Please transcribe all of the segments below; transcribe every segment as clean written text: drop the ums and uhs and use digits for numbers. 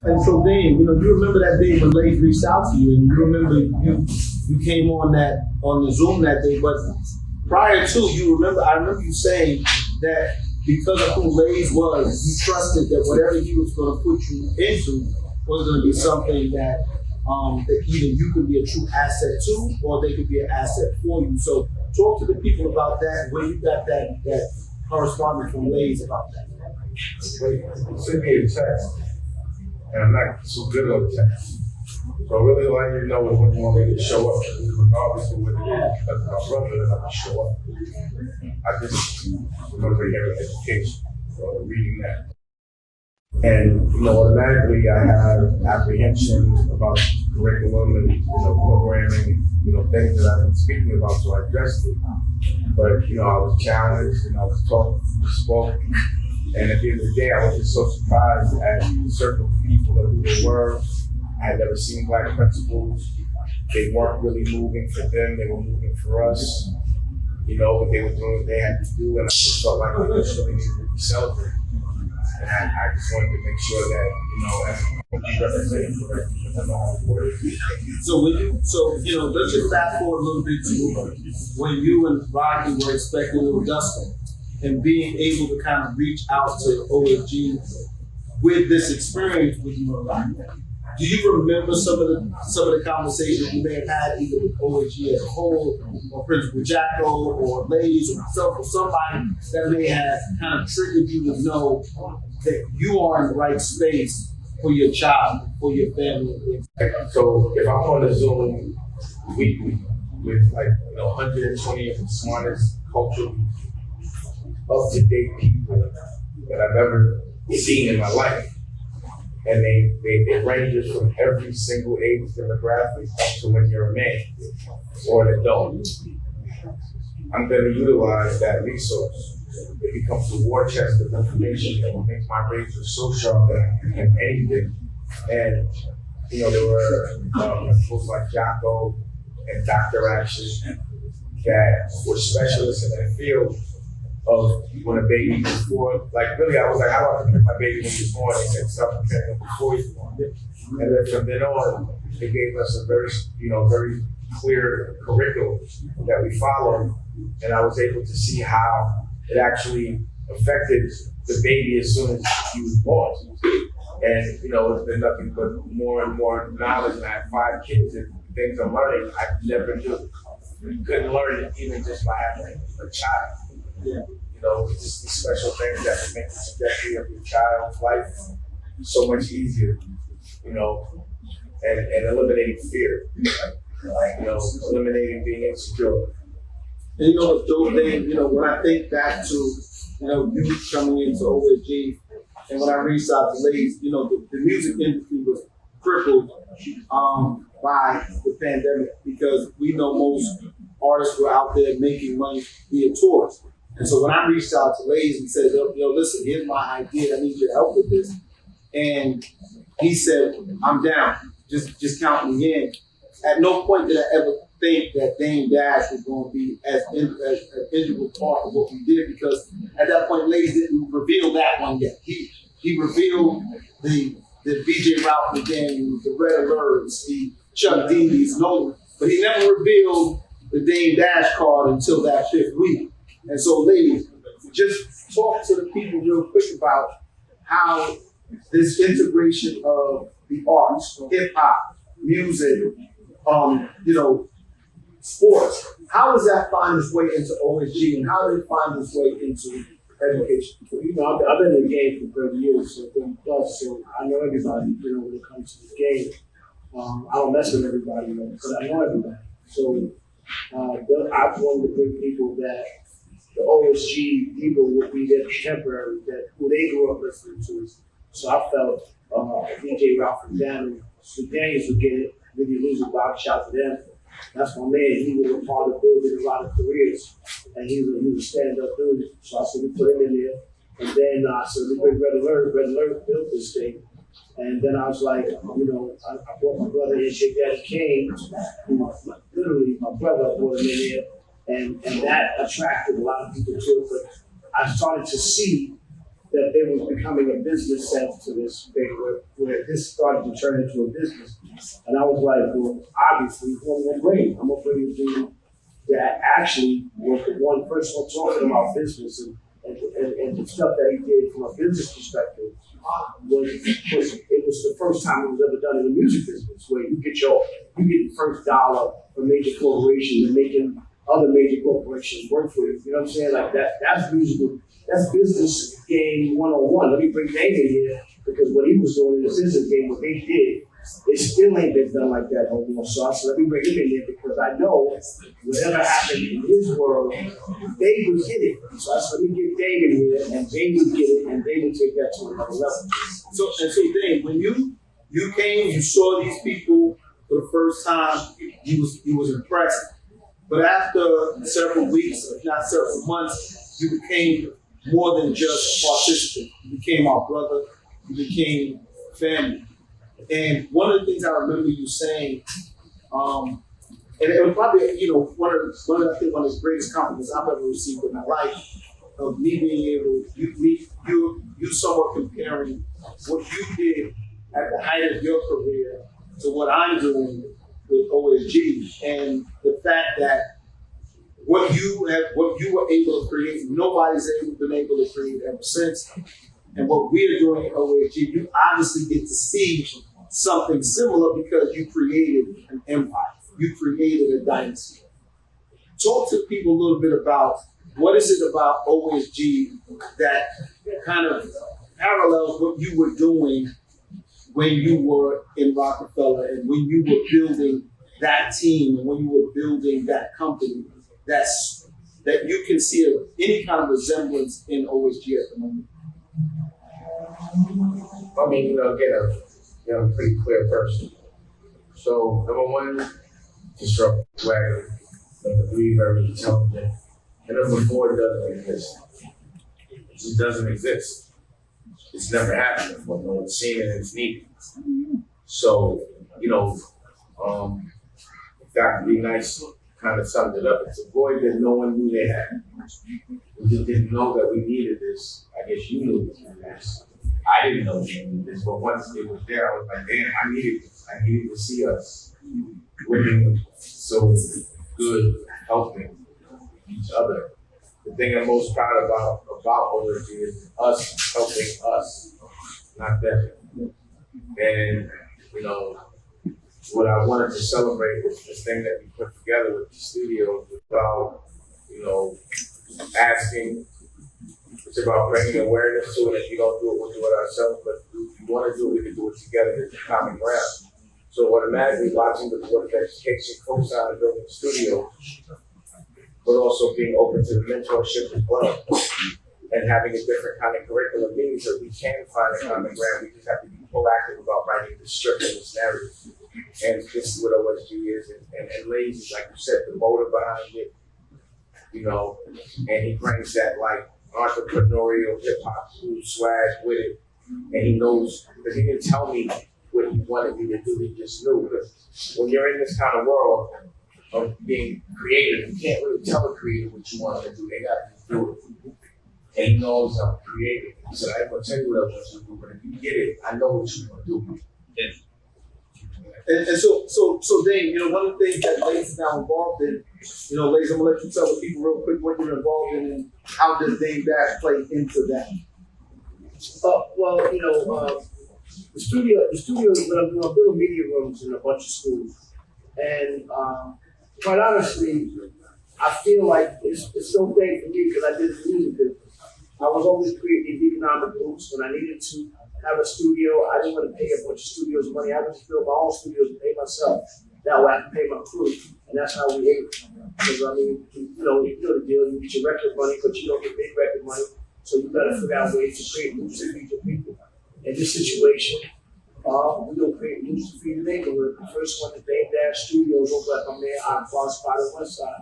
And so then, you remember that day when Lace reached out to you, and you remember you came on the Zoom that day. But prior to, I remember you saying that because of who Lace was, you trusted that whatever he was going to put you into was going to be something that either you could be a true asset to, or they could be an asset for you. So talk to the people about that. Where you got that correspondence from Lace about that. Wait, send me a text, and I'm not so good on text. So I really let you know when you want me to show up, regardless of what it is, because my brother doesn't have to show up. I just remember hearing education, so reading that. And automatically I have apprehension about curriculum and programming, things that I've been speaking about, so I addressed it. But I was challenged and I was taught, spoke. And at the end of the day, I was just so surprised at the circle of people and who they were. I had never seen Black principals. They weren't really moving for them, they were moving for us. But they were doing what they had to do, and I just felt like we just really needed to be celebrated. And I just wanted to make sure that, as we represented correctly, because I know how important it is. So let's just fast forward a little bit to when you and Rocky were expecting little Dustin, and being able to kind of reach out to OSG with this experience with you and Rocky. Do you remember some of the conversations you may have had either with OSG as a whole, or Principal Jacko, or Lace, or myself, or somebody that may have kind of triggered you to know that you are in the right space for your child, for your family? So if I'm on the Zoom weekly with 120 of the smartest, culturally up-to-date people that I've ever seen in my life, and they ranges from every single age demographic up to when you're a man or an adult. I'm going to utilize that resource. It becomes a war chest of information that will make my razor so sharp that I can hit anything. And there were folks like Jocko and Dr. Action that were specialists in that field of when a baby was born. Really, I was like, how do I prepare my baby when he's born? They said, start preparing him before he's born. And then from then on, they gave us a very clear curriculum that we followed. And I was able to see how it actually affected the baby as soon as he was born. And, it's been nothing but more and more knowledge. And I have 5 kids, and things I'm learning I never knew. You couldn't learn it even just by having a child. Yeah. Just these special things that can make the trajectory of your child's life so much easier, and eliminating fear, eliminating being insecure. And those days, when I think back to, you coming into OSG, and when I reached out to Lace, the music industry was crippled by the pandemic, because we know most artists were out there making money via tours. And so when I reached out to Lace and said, listen, here's my idea, I need your help with this. And he said, I'm down, just count me in. At no point did I ever think that Dame Dash was going to be as an integral part of what we did, because at that point, Lace didn't reveal that one yet. He revealed the BJ Ralph McDaniels, the Red Alerts, the Chuck D's, but he never revealed the Dame Dash card until that 5th week. And so, ladies, just talk to the people real quick about how this integration of the arts, hip hop, music, sports, how does that find its way into OSG, and how does it find its way into education? I've been in the game for 30 years, so 30 plus, so I know everybody, when it comes to the game. I don't mess with everybody, because I know everybody. So I'm one of the big people that the OSG people would be their contemporary, that who they grew up listening to. So I felt DJ Ralph McDaniels would get it. When you lose a box, shout to them. That's my man. He was a part of building a lot of careers, and he was a stand-up dude. So I said, we put him in there. And then I said, we bring Red Alert. Red Alert built this thing. And then I was like, I brought my brother in, Big Daddy Kane, literally my brother brought him in there. And that attracted a lot of people to it. But I started to see that they were was becoming a business sense to this thing where this started to turn into a business. And I was like, well, obviously, who I'm gonna bring? I'm gonna bring a dude that actually was the one person talking about business and the stuff that he did from a business perspective it was the first time it was ever done in the music business where you get the first dollar from major corporations and making other major corporations work for you. You know what I'm saying? Like that's musical, that's business game 101. Let me bring Dame in here because what he was doing in the business game, what they did, it still ain't been done like that no more. So I said, let me bring him in here because I know whatever happened in his world, they would get it. So I said, let me get Dame in here and they would get it and they would take that to another level. So Dave, when you came, you saw these people for the first time, you was impressed. But after several weeks, if not several months, you became more than just a participant. You became our brother. You became family. And one of the things I remember you saying, and it was probably one of the greatest compliments I've ever received in my life, of me being able you somewhat comparing what you did at the height of your career to what I'm doing with OSG, and the fact that what you were able to create, nobody's been able to create ever since, and what we're doing at OSG, you obviously get to see something similar because you created an empire, you created a dynasty. Talk to people a little bit about what is it about OSG that kind of parallels what you were doing when you were in Rockefeller and when you were building that team and when you were building that company that you can see any kind of resemblance in OSG at the moment? I mean, again, I'm a pretty clear person. So, number one, disrupt wagon. Number three, very intelligent. And number four, it doesn't exist. It doesn't exist. It's never happened before. No one's seen it and it's needed. So, Dr. B. Nice kind of summed it up. It's a void that no one knew they had. We just didn't know that we needed this. I guess you knew this. I didn't know we needed this, but once it was there, I was like, damn, I needed this. I needed to see us working so good, helping each other. The thing I'm most proud about OSG is us helping us, not them. And, what I wanted to celebrate was this thing that we put together with the studio about, asking. It's about bringing awareness to it. If you don't do it, we'll do it ourselves. But if you want to do it, we can do it together. There's a common ground. So automatically watching the work that Education co-signed and building the studio, but also being open to the mentorship as well. And having a different kind of curriculum means that we can find a common ground. We just have to be proactive about writing the script and this narrative. And this is what OSG is. And Lazy, like you said, the motor behind it, and he brings that like entrepreneurial hip hop swag with it. And he knows, because he didn't tell me what he wanted me to do, he just knew. Because when you're in this kind of world of being creative, you can't really tell a creative what you want them to do. They got to do it. And he knows I'm creative. He said, I ain't gonna tell you what I want you to do, but if you get it, I know what you want to do. And so Dane, one of the things that Lace is now involved in, Lace, I'm gonna let you tell the people real quick what you're involved in and how does Dame Dash play into that? The studio is what I'm doing. I'm building media rooms in a bunch of schools. And quite honestly, I feel like it's so big for me because I did the music business. I was always creating economic groups when I needed to have a studio. I didn't want to pay a bunch of studios money. I would just build my own studios and pay myself. That way I can pay my crew. And that's how we ate. Because you know the deal. You get your record money, but you don't get big record money. So you gotta figure out ways to create news to feed your people. In this situation, we don't create news to feed the neighborhood. The first one, the Dame Dash Studios over at my man Aqua Spot on West Side.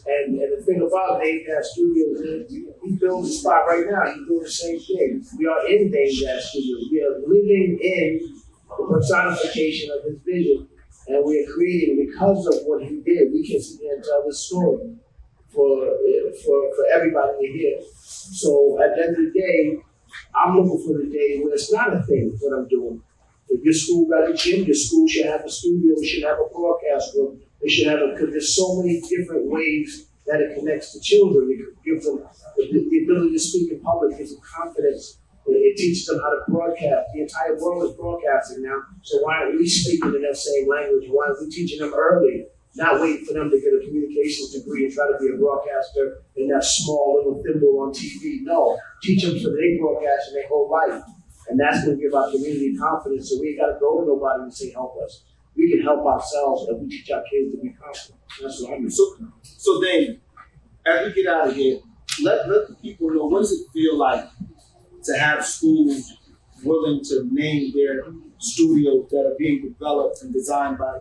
And the thing about Dame Dash Studios is he builds a spot right now. He's doing the same thing. We are in Dame Dash Studios. We are living in the personification of his vision. And we are creating, because of what he did, we can sit there and tell this story for everybody to hear. So at the end of the day, I'm looking for the day where it's not a thing what I'm doing. If your school got a gym, your school should have a studio, it should have a broadcast room. They should have because there's so many different ways that it connects to children. It gives them the ability to speak in public, gives them confidence. It teaches them how to broadcast. The entire world is broadcasting now. So why aren't we speaking in that same language? Why aren't we teaching them early? Not waiting for them to get a communications degree and try to be a broadcaster in that small little thimble on TV. No, teach them so they broadcast in their whole life. And that's going to give our community confidence. So we ain't got to go to nobody and say, help us. We can help ourselves if we teach our kids to be confident. That's what I mean. So Dave, as we get out of here, let the people know, what does it feel like to have schools willing to name their studios that are being developed and designed by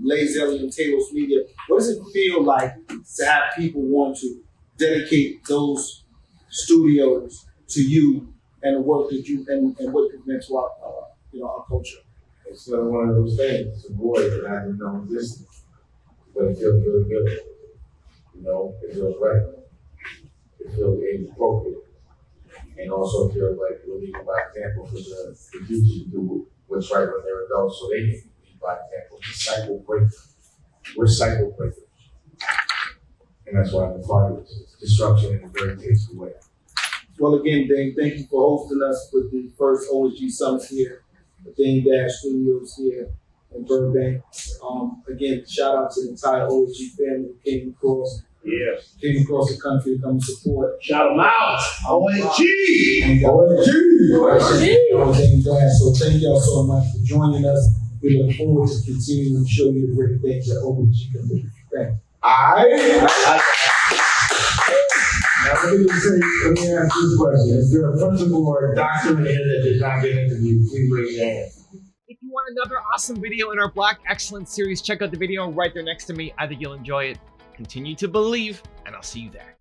Lazelli and Talos Media? What does it feel like to have people want to dedicate those studios to you and the work that you and what you've meant to our our culture? It's one of those things. It's a void that I didn't know existed, but it feels really good. You know, it feels right. It feels age appropriate, and also it feels like we're leading by example for the youth to do what's right when they're adults, so they can lead by example. It's a cycle breaker. We're cycle breakers, and that's why I'm a part of this. It's disruption in a very tasty way. Well, again, Dane, thank you for hosting us with the first OSG Summit here at Dane Dash Studios here in Burbank. Again, shout out to the entire OSG family who came across the country to come and support. Shout them out. OSG! Dane Dash. So thank y'all so much for joining us. We look forward to continuing to show you the great things that OSG can do. Thank you. Now, let me ask you a question. Is there a principal or a doctor in here that did not get interviewed? Please raise your hand. If you want another awesome video in our Black Excellence series, check out the video right there next to me. I think you'll enjoy it. Continue to believe, and I'll see you there.